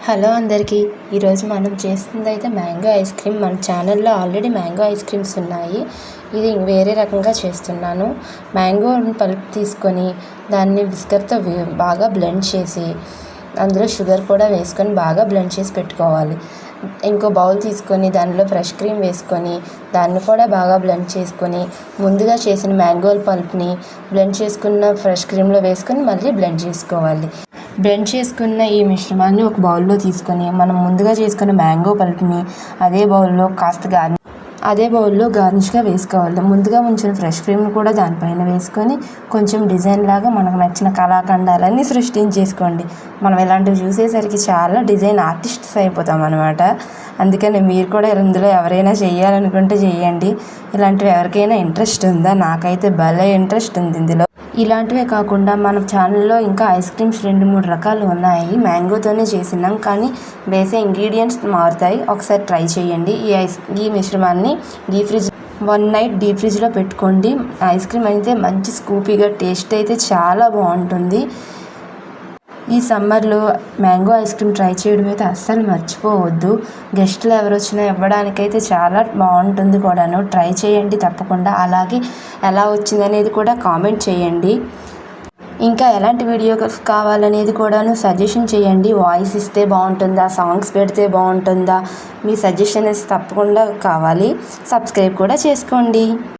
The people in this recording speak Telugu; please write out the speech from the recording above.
హలో అందరికీ. ఈరోజు మనం చేస్తుందైతే మ్యాంగో ఐస్ క్రీమ్. మన ఛానల్లో ఆల్రెడీ మ్యాంగో ఐస్ క్రీమ్స్ ఉన్నాయి. ఇది వేరే రకంగా చేస్తున్నాను. మ్యాంగో పల్ప్ తీసుకొని దాన్ని విస్కర్తో బాగా బ్లెండ్ చేసి అందులో షుగర్ కూడా వేసుకొని బాగా బ్లెండ్ చేసి పెట్టుకోవాలి. ఇంకో బౌల్ తీసుకొని దానిలో ఫ్రెష్ క్రీమ్ వేసుకొని దాన్ని కూడా బాగా బ్లెండ్ చేసుకొని ముందుగా చేసిన మ్యాంగో పల్ప్ని బ్లెండ్ చేసుకున్న ఫ్రెష్ క్రీమ్లో వేసుకొని మళ్ళీ బ్లెండ్ చేసుకోవాలి. బ్లెండ్ చేసుకున్న ఈ మిశ్రమాన్ని ఒక బౌల్లో తీసుకొని మనం ముందుగా చేసుకున్న మ్యాంగో పల్ప్ని అదే బౌల్లో గార్నిష్గా వేసుకోవాలి. ముందుగా ఉంచిన ఫ్రెష్ క్రీమ్ని కూడా దానిపైన వేసుకొని కొంచెం డిజైన్ లాగా మనకు నచ్చిన కళాఖండాలన్నీ సృష్టించేసుకోండి. మనం ఇలాంటివి చూసేసరికి చాలా డిజైన్ ఆర్టిస్ట్స్ అయిపోతాం అనమాట. అందుకని మీరు కూడా ఇందులో ఎవరైనా చేయాలనుకుంటే చేయండి. ఇలాంటివి ఎవరికైనా ఇంట్రెస్ట్ ఉందా? నాకైతే భలే ఇంట్రెస్ట్ ఉంది ఇందులో. ఇలాంటివే కాకుండా మన ఛానల్లో ఇంకా ఐస్ క్రీమ్స్ 2-3 రకాలు ఉన్నాయి. మ్యాంగోతోనే చేసినాం, కానీ వేసే ఇంగ్రీడియంట్స్ మారుతాయి. ఒకసారి ట్రై చేయండి. ఈ మిశ్రమాన్ని 1 నైట్ డీప్ ఫ్రిడ్జ్లో పెట్టుకోండి. ఐస్ క్రీమ్ అయితే మంచి స్కూపీగా టేస్ట్ అయితే చాలా బాగుంటుంది. ఈ సమ్మర్లో మ్యాంగో ఐస్ క్రీమ్ ట్రై చేయడం అయితే అస్సలు మర్చిపోవద్దు. గెస్టులు ఎవరు వచ్చినా ఇవ్వడానికైతే చాలా బాగుంటుంది కూడాను. ట్రై చేయండి తప్పకుండా. అలాగే ఎలా వచ్చిందనేది కూడా కామెంట్ చేయండి. ఇంకా ఎలాంటి వీడియోస్ కావాలనేది కూడాను సజెషన్ చేయండి. వాయిస్ ఇస్తే బాగుంటుందా, సాంగ్స్ పెడితే బాగుంటుందా, మీ సజెషన్స్ తప్పకుండా కావాలి. సబ్స్క్రైబ్ కూడా చేసుకోండి.